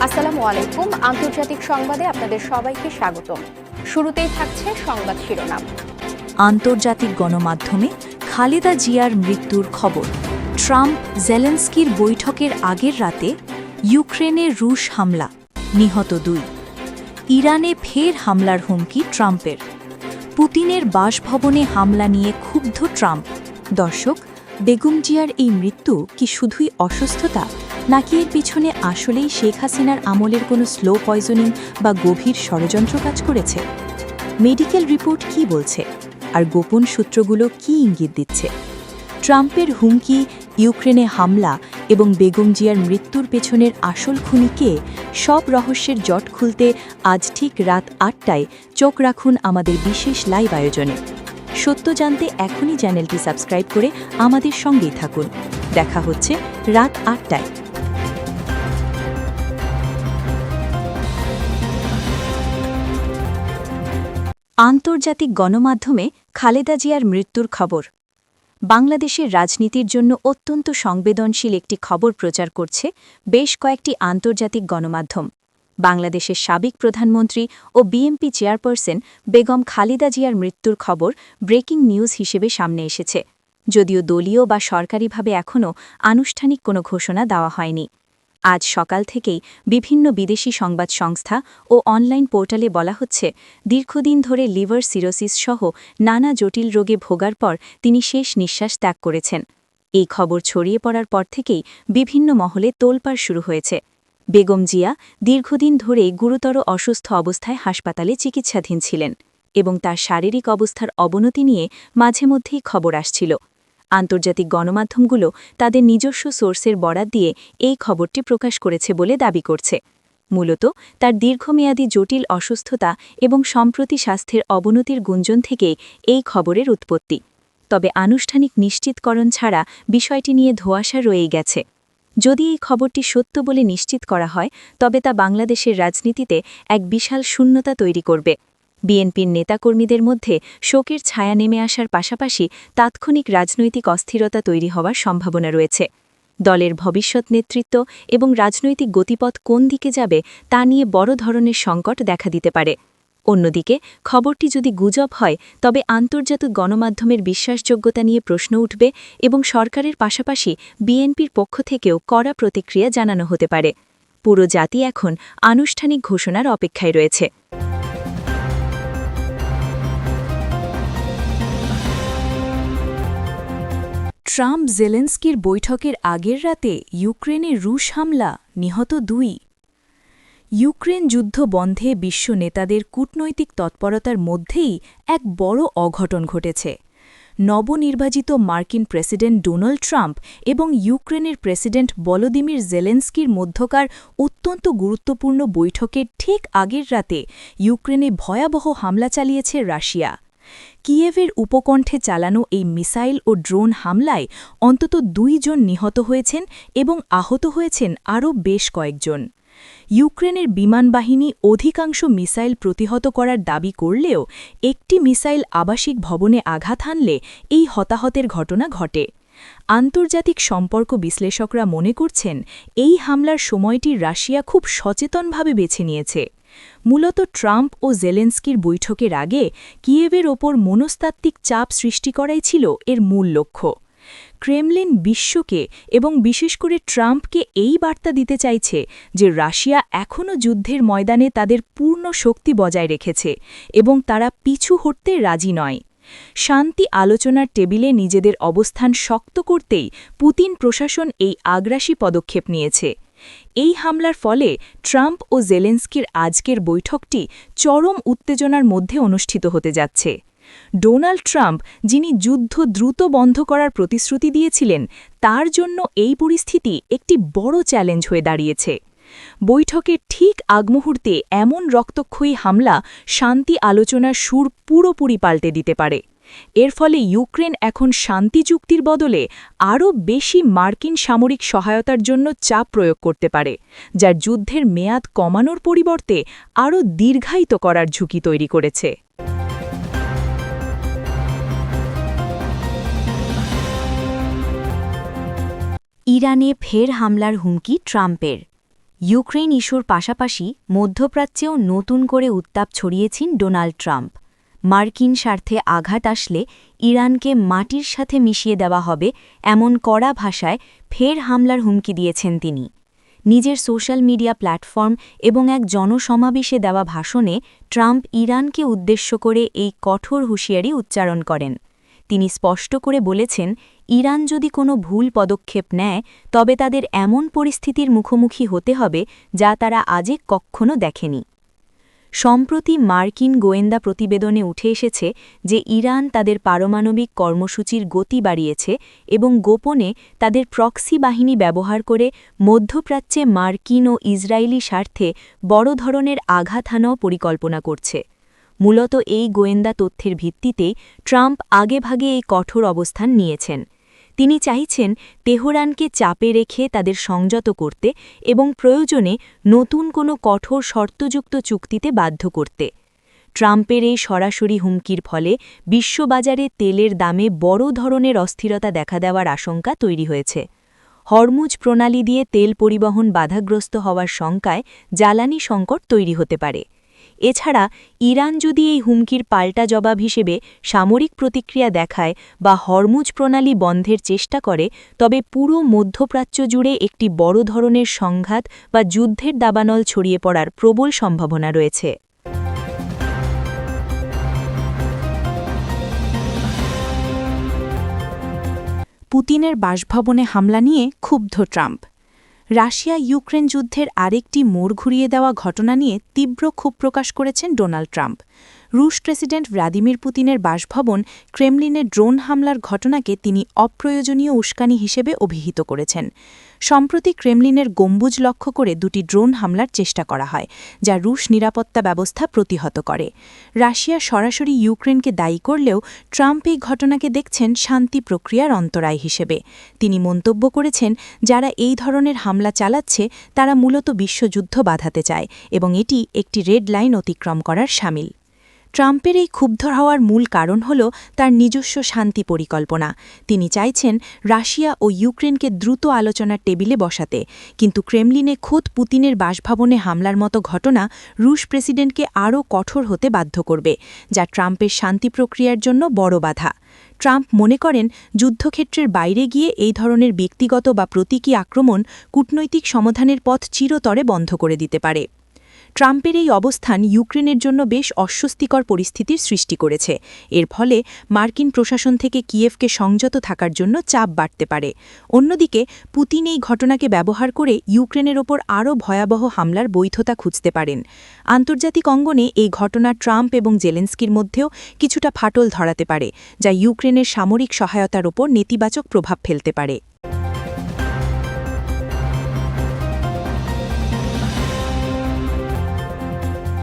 আসসালামু আলাইকুম। আন্তর্জাতিক সংবাদে আপনাদের সবাইকে স্বাগতম। শুরুতেই থাকছে সংবাদ শিরোনাম। আন্তর্জাতিক গণমাধ্যমে খালেদা জিয়ার মৃত্যুর খবর। ট্রাম্প জেলেনস্কির বৈঠকের আগের রাতে ইউক্রেনে রুশ হামলা, নিহত 2। ইরানে ফের হামলার হুমকি ট্রাম্পের। পুতিনের বাসভবনে হামলা নিয়ে ক্ষুব্ধ ট্রাম্প। দর্শক, বেগম জিয়ার এই মৃত্যু কি শুধুই অসুস্থতা, নাকি এর পিছনে আসলেই শেখ হাসিনার আমলের কোনো স্লো পয়জনিং বা গভীর ষড়যন্ত্র কাজ করেছে? মেডিকেল রিপোর্ট কি বলছে, আর গোপন সূত্রগুলো কি ইঙ্গিত দিচ্ছে? ট্রাম্পের হুমকি, ইউক্রেনে হামলা এবং বেগম জিয়ার মৃত্যুর পেছনের আসল খুনি কে? সব রহস্যের জট খুলতে আজ ঠিক রাত 8টায় চোখ রাখুন আমাদের বিশেষ লাইভ আয়োজনে। সত্য জানতে এখনই চ্যানেলটি সাবস্ক্রাইব করে আমাদের সঙ্গেই থাকুন। দেখা হচ্ছে রাত 8টায়। আন্তর্জাতিক গণমাধ্যমে খালেদা জিয়ার মৃত্যুর খবর। বাংলাদেশের রাজনীতির জন্য অত্যন্ত সংবেদনশীল একটি খবর প্রচার করছে বেশ কয়েকটি আন্তর্জাতিক গণমাধ্যম। বাংলাদেশের সাবেক প্রধানমন্ত্রী ও বিএনপি চেয়ারপারসন বেগম খালেদা জিয়ার মৃত্যুর খবর ব্রেকিং নিউজ হিসেবে সামনে এসেছে, যদিও দলীয় বা সরকারিভাবে এখনও আনুষ্ঠানিক কোনো ঘোষণা দেওয়া হয়নি। আজ সকাল থেকেই বিভিন্ন বিদেশি সংবাদ সংস্থা ও অনলাইন পোর্টালে বলা হচ্ছে, দীর্ঘদিন ধরে লিভার সিরোসিস সহ নানা জটিল রোগে ভোগার পর তিনি শেষ নিঃশ্বাস ত্যাগ করেছেন। এই খবর ছড়িয়ে পড়ার পর থেকেই বিভিন্ন মহলে তোলপাড় শুরু হয়েছে। বেগম জিয়া দীর্ঘদিন ধরে গুরুতর অসুস্থ অবস্থায় হাসপাতালে চিকিৎসাধীন ছিলেন এবং তার শারীরিক অবস্থার অবনতি নিয়ে মাঝে মধ্যেই খবর আসছিল। আন্তর্জাতিক গণমাধ্যমগুলো তাদের নিজস্ব সোর্সের বরাত দিয়ে এই খবরটি প্রকাশ করেছে বলে দাবি করছে। মূলত তার দীর্ঘমেয়াদী জটিল অসুস্থতা এবং সম্প্রতি স্বাস্থ্যের অবনতির গুঞ্জন থেকেই এই খবরের উৎপত্তি। তবে আনুষ্ঠানিক নিশ্চিতকরণ ছাড়া বিষয়টি নিয়ে ধোঁয়াশা রয়েই গেছে। যদি এই খবরটি সত্য বলে নিশ্চিত করা হয়, তবে তা বাংলাদেশের রাজনীতিতে এক বিশাল শূন্যতা তৈরি করবে। বিএনপির নেতাকর্মীদের মধ্যে শোকের ছায়া নেমে আসার পাশাপাশি তাৎক্ষণিক রাজনৈতিক অস্থিরতা তৈরি হওয়ার সম্ভাবনা রয়েছে। দলের ভবিষ্যৎ নেতৃত্ব এবং রাজনৈতিক গতিপথ কোন দিকে যাবে তা নিয়ে বড় ধরনের সংকট দেখা দিতে পারে। অন্যদিকে খবরটি যদি গুজব হয়, তবে আন্তর্জাতিক গণমাধ্যমের বিশ্বাসযোগ্যতা নিয়ে প্রশ্ন উঠবে এবং সরকারের পাশাপাশি বিএনপির পক্ষ থেকেও কড়া প্রতিক্রিয়া জানানো হতে পারে। পুরো জাতি এখন আনুষ্ঠানিক ঘোষণার অপেক্ষায় রয়েছে। ট্রাম্প জেলেনস্কির বৈঠকের আগের রাতে ইউক্রেনে রুশ হামলা, নিহত 2। ইউক্রেন যুদ্ধ বন্ধে বিশ্ব নেতাদের কূটনৈতিক তৎপরতার মধ্যেই এক বড় অঘটন ঘটেছে। নবনির্বাচিত মার্কিন প্রেসিডেন্ট ডোনাল্ড ট্রাম্প এবং ইউক্রেনের প্রেসিডেন্ট ভলোদিমির জেলেনস্কির মধ্যকার অত্যন্ত গুরুত্বপূর্ণ বৈঠকের ঠিক আগের রাতে ইউক্রেনে ভয়াবহ হামলা চালিয়েছে রাশিয়া। কিয়েভের উপকণ্ঠে চালানো এই মিসাইল ও ড্রোন হামলায় অন্তত 2 জন নিহত হয়েছেন এবং আহত হয়েছেন আরও বেশ কয়েকজন। ইউক্রেনের বিমানবাহিনী অধিকাংশ মিসাইল প্রতিহত করার দাবি করলেও একটি মিসাইল আবাসিক ভবনে আঘাত হানলে এই হতাহতের ঘটনা ঘটে। আন্তর্জাতিক সম্পর্ক বিশ্লেষকরা মনে করছেন, এই হামলার সময়টি রাশিয়া খুব সচেতনভাবে বেছে নিয়েছে। মূলত ট্রাম্প ও জেলেনস্কির বৈঠকের আগে কিয়েভের ওপর মনস্তাত্ত্বিক চাপ সৃষ্টি করাই ছিল এর মূল লক্ষ্য। ক্রেমলিন বিশ্বকে এবং বিশেষ করে ট্রাম্পকে এই বার্তা দিতে চাইছে যে রাশিয়া এখনও যুদ্ধের ময়দানে তাদের পূর্ণ শক্তি বজায় রেখেছে এবং তারা পিছু হটতে রাজি নয়। শান্তি আলোচনার টেবিলে নিজেদের অবস্থান শক্ত করতেই পুতিন প্রশাসন এই আগ্রাসী পদক্ষেপ নিয়েছে। এই হামলার ফলে ট্রাম্প ও জেলেনস্কির আজকের বৈঠকটি চরম উত্তেজনার মধ্যে অনুষ্ঠিত হতে যাচ্ছে। ডোনাল্ড ট্রাম্প, যিনি যুদ্ধ দ্রুত বন্ধ করার প্রতিশ্রুতি দিয়েছিলেন, তার জন্য এই পরিস্থিতি একটি বড় চ্যালেঞ্জ হয়ে দাঁড়িয়েছে। বৈঠকের ঠিক আগমুহূর্তে এমন রক্তক্ষয়ী হামলা শান্তি আলোচনার সুর পুরোপুরি পাল্টে দিতে পারে। এর ফলে ইউক্রেন এখন শান্তি চুক্তির বদলে আরও বেশি মার্কিন সামরিক সহায়তার জন্য চাপ প্রয়োগ করতে পারে, যা যুদ্ধের মেয়াদ কমানোর পরিবর্তে আরও দীর্ঘায়িত করার ঝুঁকি তৈরি করেছে। ইরানে ফের হামলার হুমকি ট্রাম্পের। ইউক্রেন ইস্যুর পাশাপাশি মধ্যপ্রাচ্যেও নতুন করে উত্তাপ ছড়িয়েছেন ডোনাল্ড ট্রাম্প। মার্কিন স্বার্থে আঘাত আসলে ইরানকে মাটির সাথে মিশিয়ে দেওয়া হবে এমন কড়া ভাষায় ফের হামলার হুমকি দিয়েছেন তিনি। নিজের সোশ্যাল মিডিয়া প্ল্যাটফর্ম এবং এক জনসমাবেশে দেওয়া ভাষণে ট্রাম্প ইরানকে উদ্দেশ্য করে এই কঠোর হুঁশিয়ারি উচ্চারণ করেন। তিনি স্পষ্ট করে বলেছেন, ইরান যদি কোনো ভুল পদক্ষেপ নেয় তবে তাদের এমন পরিস্থিতির মুখোমুখি হতে হবে যা তারা আজে কখনো দেখেনি। সম্প্রতি মার্কিন গোয়েন্দা প্রতিবেদনে উঠে এসেছে যে ইরান তাদের পারমাণবিক কর্মসূচির গতি বাড়িয়েছে এবং গোপনে তাদের প্রক্সি বাহিনী ব্যবহার করে মধ্যপ্রাচ্যে মার্কিন ও ইসরায়েলি স্বার্থে বড় ধরনের আঘাত হানাও পরিকল্পনা করছে। মূলত এই গোয়েন্দা তথ্যের ভিত্তিতেই ট্রাম্প আগেভাগে এই কঠোর অবস্থান নিয়েছেন। তিনি চাইছেন তেহরানকে চাপে রেখে তাদের সংযত করতে এবং প্রয়োজনে নতুন কোনো কঠোর শর্তযুক্ত চুক্তিতে বাধ্য করতে। ট্রাম্পের এই সরাসরি হুমকির ফলে বিশ্ববাজারে তেলের দামে বড় ধরনের অস্থিরতা দেখা দেওয়ার আশঙ্কা তৈরি হয়েছে। হরমুজ প্রণালী দিয়ে তেল পরিবহন বাধাগ্রস্ত হওয়ার শঙ্কায় জ্বালানি সংকট তৈরি হতে পারে। এছাড়া ইরান যদি এই হুমকির পাল্টা জবাব হিসেবে সামরিক প্রতিক্রিয়া দেখায় বা হরমুজ প্রণালী বন্ধের চেষ্টা করে, তবে পুরো মধ্যপ্রাচ্য জুড়ে একটি বড় ধরনের সংঘাত বা যুদ্ধের দাবানল ছড়িয়ে পড়ার প্রবল সম্ভাবনা রয়েছে। পুতিনের বাসভবনে হামলা নিয়ে ক্ষুব্ধ ট্রাম্প। রাশিয়া ইউক্রেন যুদ্ধের আরেকটি মোড় ঘুরিয়ে দেওয়া ঘটনা নিয়ে তীব্র ক্ষোভ প্রকাশ করেছেন ডোনাল্ড ট্রাম্প। রুশ প্রেসিডেন্ট ভ্লাদিমির পুতিনের বাসভবন ক্রেমলিনে ড্রোন হামলার ঘটনাকে তিনি অপ্রয়োজনীয় উস্কানি হিসেবে অভিহিত করেছেন। সম্প্রতি ক্রেমলিনের গম্বুজ লক্ষ্য করে দুটি ড্রোন হামলার চেষ্টা করা হয়, যা রুশ নিরাপত্তা ব্যবস্থা প্রতিহত করে। রাশিয়া সরাসরি ইউক্রেনকে দায়ী করলেও ট্রাম্প এই ঘটনাকে দেখছেন শান্তি প্রক্রিয়ার অন্তরায় হিসেবে। তিনি মন্তব্য করেছেন, যারা এই ধরনের হামলা চালাচ্ছে তারা মূলত বিশ্বযুদ্ধ বাধাতে চায় এবং এটি একটি রেড লাইন অতিক্রম করার শামিল। ট্রাম্পের এই ক্ষুব্ধ হওয়ার মূল কারণ হল তার নিজস্ব শান্তি পরিকল্পনা। তিনি চাইছেন রাশিয়া ও ইউক্রেনকে দ্রুত আলোচনার টেবিলে বসাতে, কিন্তু ক্রেমলিনে খোদ পুতিনের বাসভবনে হামলার মতো ঘটনা রুশ প্রেসিডেন্টকে আরও কঠোর হতে বাধ্য করবে, যা ট্রাম্পের শান্তি প্রক্রিয়ার জন্য বড় বাধা। ট্রাম্প মনে করেন, যুদ্ধক্ষেত্রের বাইরে গিয়ে এই ধরনের ব্যক্তিগত বা প্রতীকী আক্রমণ কূটনৈতিক সমাধানের পথ চিরতরে বন্ধ করে দিতে পারে। ট্রাম্পের এই অবস্থান ইউক্রেনের জন্য বেশ অস্বস্তিকর পরিস্থিতির সৃষ্টি করেছে। এর ফলে মার্কিন প্রশাসন থেকে কিয়েভকে সংযত থাকার জন্য চাপ বাড়তে পারে। অন্যদিকে পুতিন এই ঘটনাকে ব্যবহার করে ইউক্রেনের ওপর আরও ভয়াবহ হামলার বৈধতা খুঁজতে পারেন। আন্তর্জাতিক অঙ্গনে এই ঘটনা ট্রাম্প এবং জেলেনস্কির মধ্যেও কিছুটা ফাটল ধরাতে পারে, যা ইউক্রেনের সামরিক সহায়তার ওপর নেতিবাচক প্রভাব ফেলতে পারে।